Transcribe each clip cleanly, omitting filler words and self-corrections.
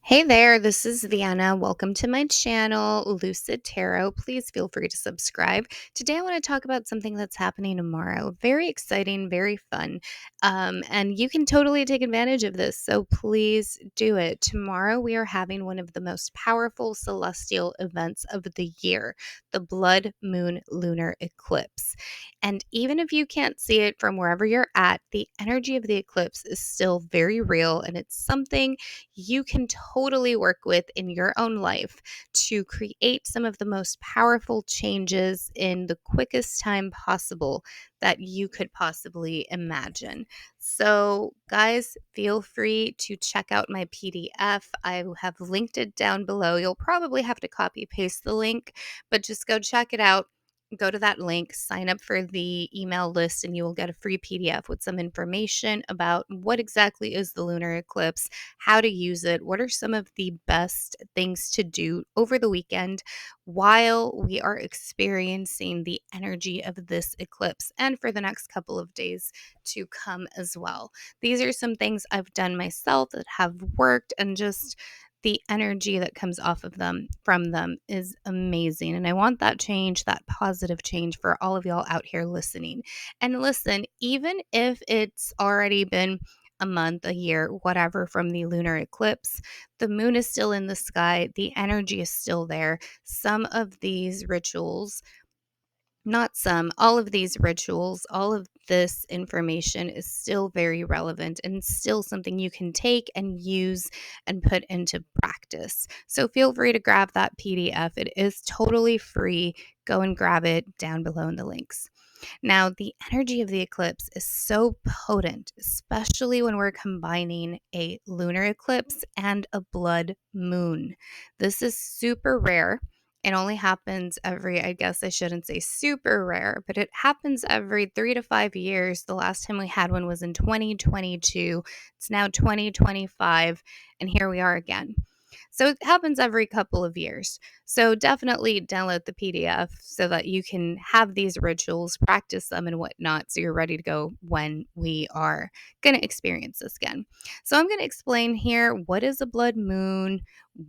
Hey there, this is Vienna. Welcome to my channel, Lucid Tarot. Please feel free to subscribe. Today, I want to talk about something that's happening tomorrow. Very exciting, very fun. And you can totally take advantage of this. So please do it. Tomorrow, we are having one of the most powerful celestial events of the year, the Blood Moon Lunar Eclipse. And even if you can't see it from wherever you're at, the energy of the eclipse is still very real, and it's something you can totally work with in your own life to create some of the most powerful changes in the quickest time possible that you could possibly imagine. So, guys, feel free to check out my PDF. I have linked it down below. You'll probably have to copy paste the link, but just go check it out. Go to that link, sign up for the email list, and you will get a free PDF with some information about what exactly is the lunar eclipse, how to use it, what are some of the best things to do over the weekend while we are experiencing the energy of this eclipse and for the next couple of days to come as well. These are some things I've done myself that have worked, and just the energy that comes off of them from them is amazing. And I want that change, that positive change for all of y'all out here listening. And listen, even if it's already been a month, a year, whatever from the lunar eclipse, the moon is still in the sky. The energy is still there. Some of these rituals, not some, all of these rituals, all of this information is still very relevant and still something you can take and use and put into practice. So feel free to grab that PDF. It is totally free. Go and grab it down below in the links. Now, the energy of the eclipse is so potent, especially when we're combining a lunar eclipse and a blood moon. This is super rare. It only happens every, I guess I shouldn't say super rare, but it happens every 3 to 5 years. The last time we had one was in 2022. It's now 2025, and here we are again. So it happens every couple of years. So definitely download the PDF so that you can have these rituals, practice them and whatnot, so you're ready to go when we are going to experience this again. So I'm going to explain here, what is a blood moon?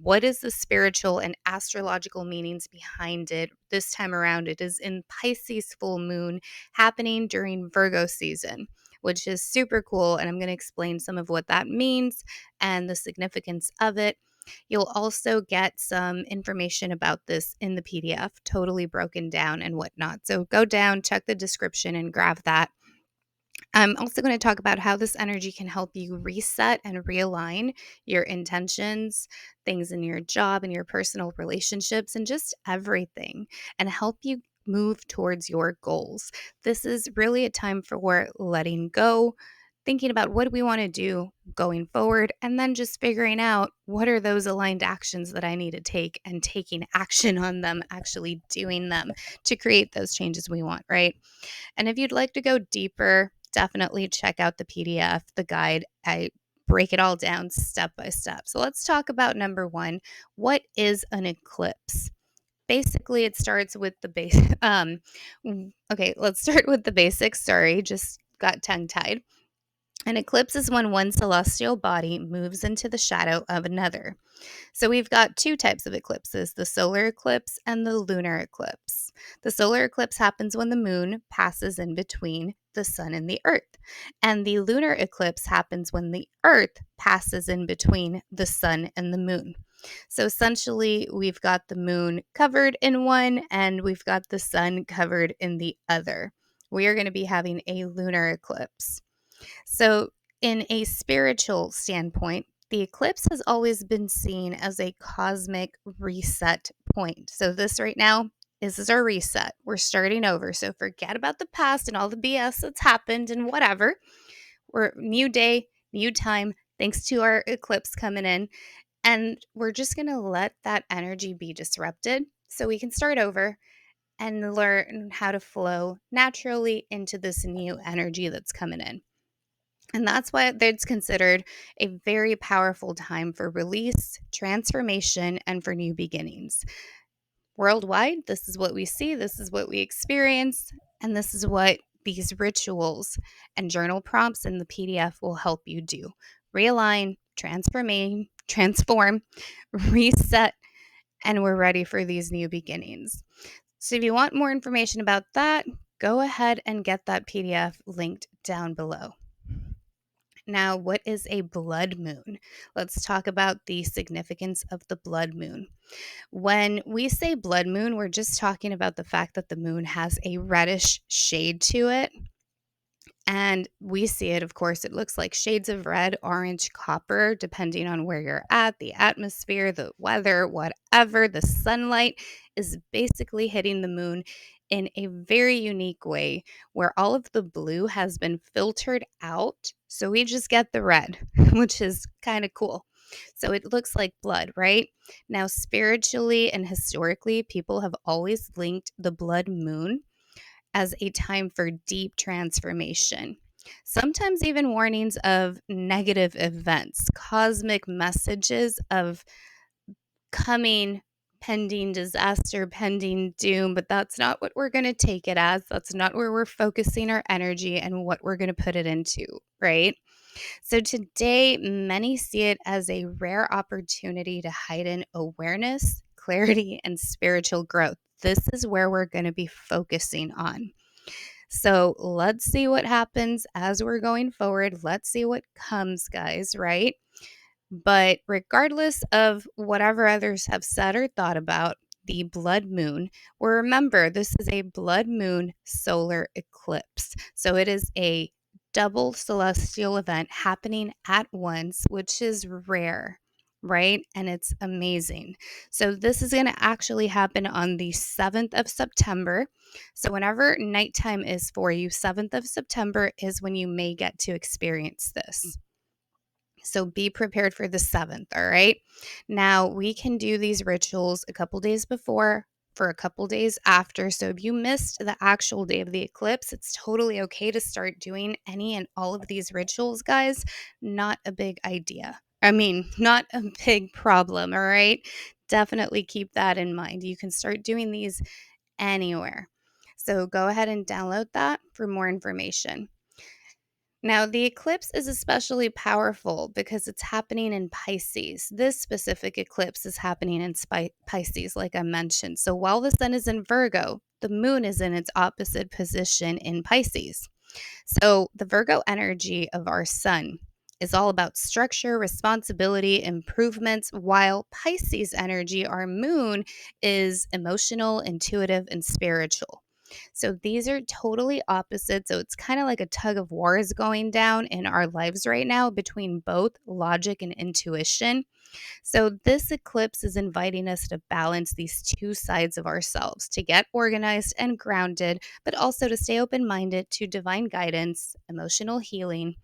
What is the spiritual and astrological meanings behind it? This time around, it is in Pisces full moon happening during Virgo season, which is super cool. And I'm going to explain some of what that means and the significance of it. You'll also get some information about this in the PDF, totally broken down and whatnot. So go down, check the description, and grab that. I'm also going to talk about how this energy can help you reset and realign your intentions, things in your job and your personal relationships, and just everything, and help you move towards your goals. This is really a time for letting go, thinking about what do we want to do going forward, and then just figuring out what are those aligned actions that I need to take, and taking action on them, actually doing them to create those changes we want, right? And if you'd like to go deeper, definitely check out the PDF, the guide. I break it all down step by step. So let's talk about number one. What is an eclipse? Basically, it starts with the base. Okay, let's start with the basics. Sorry, just got tongue tied. An eclipse is when one celestial body moves into the shadow of another. So we've got two types of eclipses, the solar eclipse and the lunar eclipse. The solar eclipse happens when the moon passes in between the sun and the earth. And the lunar eclipse happens when the earth passes in between the sun and the moon. So essentially, we've got the moon covered in one and we've got the sun covered in the other. We are going to be having a lunar eclipse. So, in a spiritual standpoint, the eclipse has always been seen as a cosmic reset point. So, this right now, this is our reset. We're starting over. So, forget about the past and all the BS that's happened and whatever. We're new day, new time, thanks to our eclipse coming in. And we're just going to let that energy be disrupted so we can start over and learn how to flow naturally into this new energy that's coming in. And that's why it's considered a very powerful time for release, transformation, and for new beginnings. Worldwide, this is what we see, this is what we experience, and this is what these rituals and journal prompts in the PDF will help you do. Realign, transform, reset, and we're ready for these new beginnings. So if you want more information about that, go ahead and get that PDF linked down below. Now, what is a blood moon? Let's talk about the significance of the blood moon. When we say blood moon, we're just talking about the fact that the moon has a reddish shade to it. And we see it, of course, it looks like shades of red, orange, copper, depending on where you're at, the atmosphere, the weather, whatever. The sunlight is basically hitting the moon in a very unique way where all of the blue has been filtered out. So we just get the red, which is kind of cool. So it looks like blood, right? Now, spiritually and historically, people have always linked the blood moon as a time for deep transformation. Sometimes even warnings of negative events, cosmic messages of coming pending disaster, pending doom, but that's not what we're going to take it as. That's not where we're focusing our energy and what we're going to put it into, right? So today, many see it as a rare opportunity to heighten awareness, clarity, and spiritual growth. This is where we're going to be focusing on. So let's see what happens as we're going forward. Let's see what comes, guys, right? But regardless of whatever others have said or thought about the blood moon, well, remember, this is a blood moon solar eclipse. So it is a double celestial event happening at once, which is rare, right? And it's amazing. So this is going to actually happen on the 7th of September. So whenever nighttime is for you, 7th of September is when you may get to experience this. So be prepared for the 7th, all right? Now, we can do these rituals a couple days before, for a couple days after. So if you missed the actual day of the eclipse, it's totally okay to start doing any and all of these rituals, guys. Not a big idea. Not a big problem, all right? Definitely keep that in mind. You can start doing these anywhere. So go ahead and download that for more information. Now, the eclipse is especially powerful because it's happening in Pisces. This specific eclipse is happening in Pisces, like I mentioned. So while the sun is in Virgo, the moon is in its opposite position in Pisces. So the Virgo energy of our sun is all about structure, responsibility, improvements, while Pisces energy, our moon, is emotional, intuitive, and spiritual. So these are totally opposite. So it's kind of like a tug of war is going down in our lives right now between both logic and intuition. So this eclipse is inviting us to balance these two sides of ourselves, to get organized and grounded, but also to stay open-minded to divine guidance, emotional healing,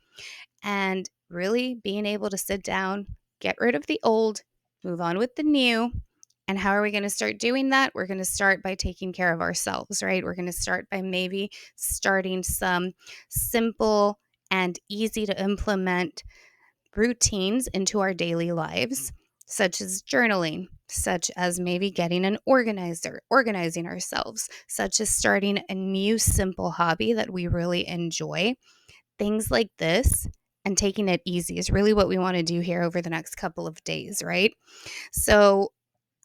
and really being able to sit down, get rid of the old, move on with the new. And how are we going to start doing that? We're going to start by taking care of ourselves, right? We're going to start by maybe starting some simple and easy to implement routines into our daily lives, such as journaling, such as maybe getting an organizer, organizing ourselves, such as starting a new simple hobby that we really enjoy. Things like this and taking it easy is really what we want to do here over the next couple of days, right? So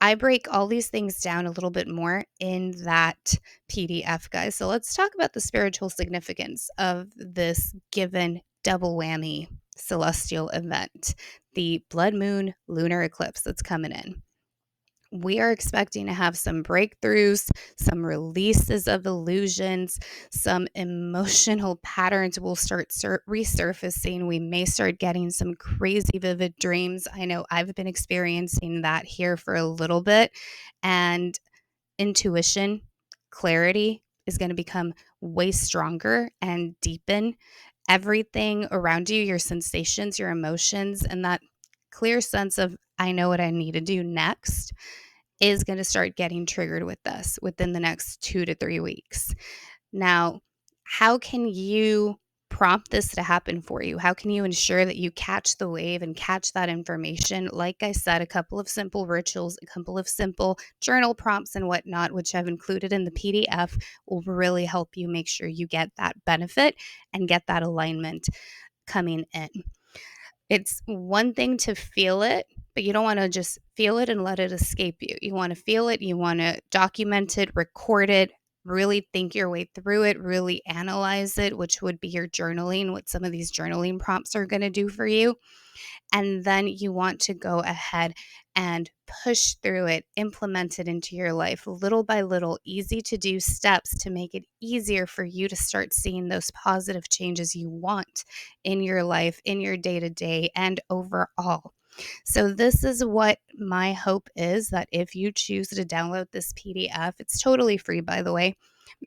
I break all these things down a little bit more in that PDF, guys. So let's talk about the spiritual significance of this given double whammy celestial event, the Blood Moon Lunar Eclipse that's coming in. We are expecting to have some breakthroughs, some releases of illusions, some emotional patterns will start resurfacing. We may start getting some crazy vivid dreams. I know I've been experiencing that here for a little bit. And intuition, clarity is going to become way stronger and deepen everything around you, your sensations, your emotions, and that clear sense of, I know what I need to do next is going to start getting triggered with us within the next 2 to 3 weeks. Now, how can you prompt this to happen for you? How can you ensure that you catch the wave and catch that information? Like I said, a couple of simple rituals, a couple of simple journal prompts and whatnot, which I've included in the PDF, will really help you make sure you get that benefit and get that alignment coming in. It's one thing to feel it, but you don't want to just feel it and let it escape you. You want to feel it, you want to document it, record it, really think your way through it, really analyze it, which would be your journaling, what some of these journaling prompts are going to do for you. And then you want to go ahead and push through it, implement it into your life little by little, easy to do steps to make it easier for you to start seeing those positive changes you want in your life, in your day to day, and overall. So, this is what my hope is, that if you choose to download this PDF, it's totally free, by the way.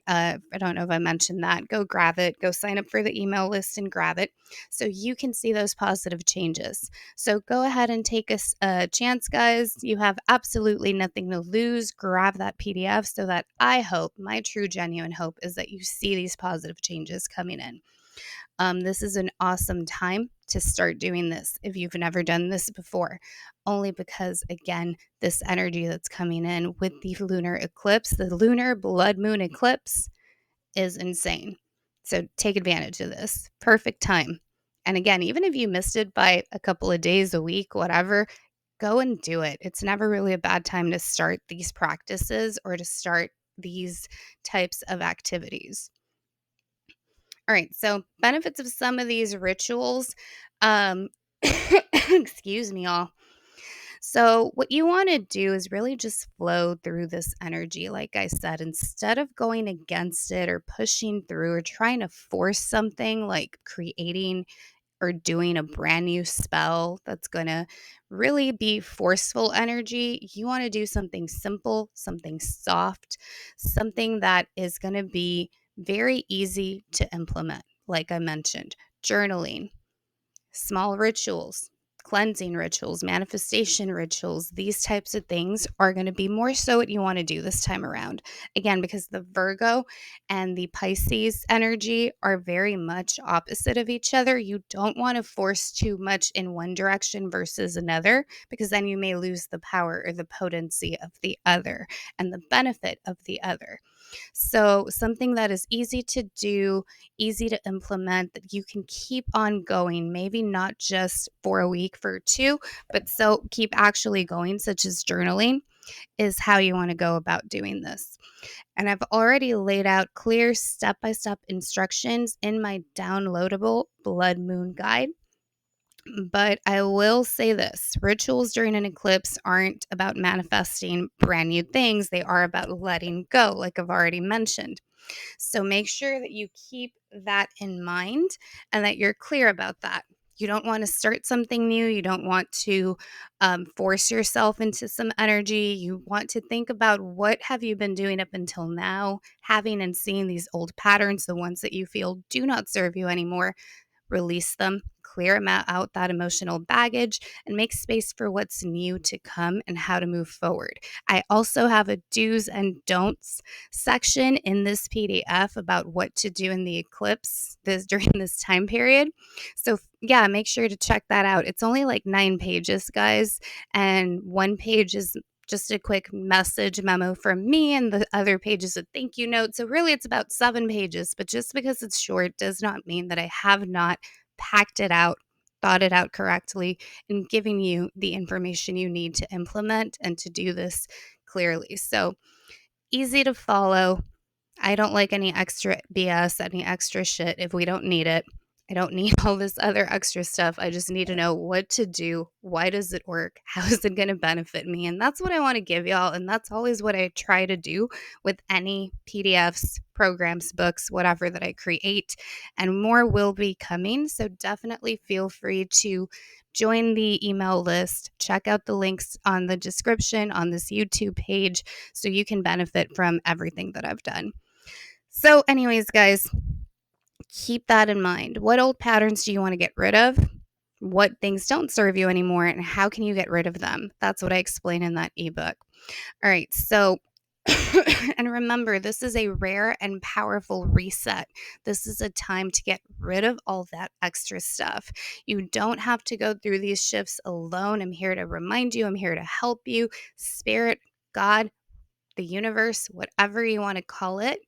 I don't know if I mentioned that. Go grab it, go sign up for the email list and grab it so you can see those positive changes. So go ahead and take a chance, guys. You have absolutely nothing to lose. Grab that PDF so that I hope, my true, genuine hope is that you see these positive changes coming in. This is an awesome time to start doing this if you've never done this before, only because, again, this energy that's coming in with the lunar eclipse, the lunar blood moon eclipse, is insane. So take advantage of this. Perfect time. And again, even if you missed it by a couple of days, a week, whatever, go and do it. It's never really a bad time to start these practices or to start these types of activities. All right, so benefits of some of these rituals. Um, excuse me, all. So, what you want to do is really just flow through this energy. Like I said, instead of going against it or pushing through or trying to force something like creating or doing a brand new spell that's going to really be forceful energy, you want to do something simple, something soft, something that is going to be very easy to implement. Like I mentioned, journaling, small rituals, cleansing rituals, manifestation rituals, these types of things are going to be more so what you want to do this time around. Again, because the Virgo and the Pisces energy are very much opposite of each other. You don't want to force too much in one direction versus another, because then you may lose the power or the potency of the other and the benefit of the other. So, something that is easy to do, easy to implement, that you can keep on going, maybe not just for a week, for two, but so keep actually going, such as journaling, is how you want to go about doing this. And I've already laid out clear step by step instructions in my downloadable Blood Moon Guide. But I will say this: rituals during an eclipse aren't about manifesting brand new things, they are about letting go, like I've already mentioned. So make sure that you keep that in mind and that you're clear about that. You don't want to start something new. You don't want to force yourself into some energy. You want to think about what have you been doing up until now, having and seeing these old patterns, the ones that you feel do not serve you anymore. Release them, clear them out that emotional baggage, and make space for what's new to come and how to move forward. I also have a do's and don'ts section in this PDF about what to do in the eclipse during this time period. So yeah, make sure to check that out. It's only like 9 pages, guys, and one page is just a quick message memo from me, and the other page is a thank you note. So really it's about 7 pages, but just because it's short does not mean that I have not packed it out, thought it out correctly, and giving you the information you need to implement and to do this clearly. So easy to follow. I don't like any extra BS, any extra shit if we don't need it. I don't need all this other extra stuff. I just need to know what to do. Why does it work? How is it going to benefit me? And that's what I want to give y'all. And that's always what I try to do with any PDFs, programs, books, whatever that I create. And more will be coming. So definitely feel free to join the email list. Check out the links on the description on this YouTube page so you can benefit from everything that I've done. So, anyways, guys, keep that in mind. What old patterns do you want to get rid of? What things don't serve you anymore, and how can you get rid of them? That's what I explain in that ebook. All right, so and remember, this is a rare and powerful reset. This is a time to get rid of all that extra stuff. You don't have to go through these shifts alone. I'm here to remind you, I'm here to help you. Spirit, God, the universe, whatever you want to call it,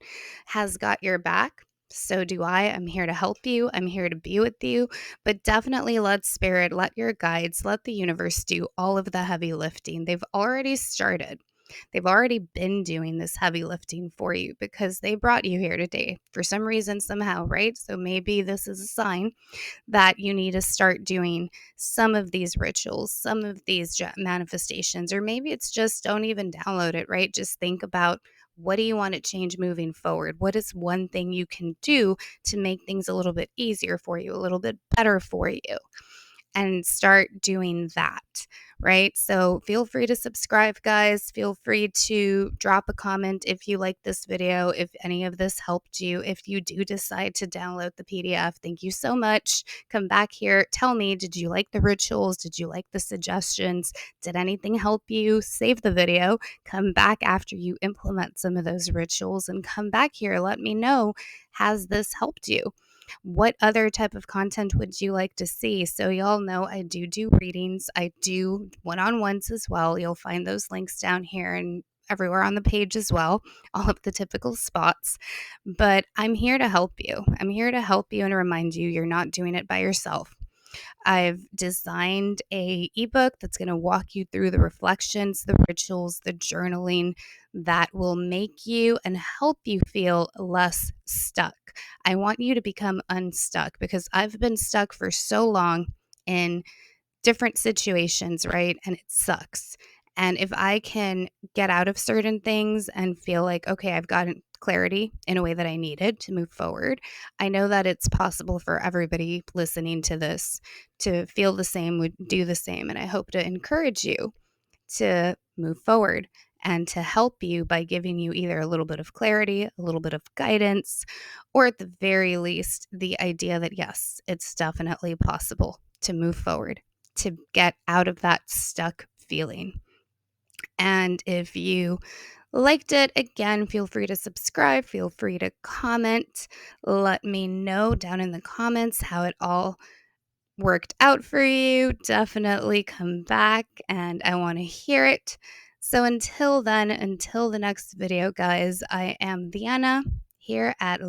has got your back. So do I. I'm here to help you. I'm here to be with you. But definitely let spirit, let your guides, let the universe do all of the heavy lifting. They've already started. They've already been doing this heavy lifting for you because they brought you here today for some reason, somehow, right? So maybe this is a sign that you need to start doing some of these rituals, some of these manifestations, or maybe it's just don't even download it, right? Just think about, what do you want to change moving forward? What is one thing you can do to make things a little bit easier for you, a little bit better for you? And start doing that, right? So feel free to subscribe, guys. Feel free to drop a comment if you like this video, if any of this helped you. If you do decide to download the PDF, thank you so much. Come back here. Tell me, did you like the rituals? Did you like the suggestions? Did anything help you? Save the video. Come back after you implement some of those rituals and come back here. Let me know, has this helped you? What other type of content would you like to see? So y'all know I do readings. I do one-on-ones as well. You'll find those links down here and everywhere on the page as well, all of the typical spots. But I'm here to help you. I'm here to help you and remind you you're not doing it by yourself. I've designed a ebook that's going to walk you through the reflections, the rituals, the journaling that will make you and help you feel less stuck. I want you to become unstuck because I've been stuck for so long in different situations, right? And it sucks. And if I can get out of certain things and feel like, okay, I've gotten clarity in a way that I needed to move forward, I know that it's possible for everybody listening to this to feel the same, would do the same. And I hope to encourage you to move forward and to help you by giving you either a little bit of clarity, a little bit of guidance, or at the very least, the idea that yes, it's definitely possible to move forward, to get out of that stuck feeling. And if you liked it, again, feel free to subscribe, feel free to comment. Let me know down in the comments how it all worked out for you. Definitely come back and I want to hear it. So until then, until the next video, guys, I am Vienna here at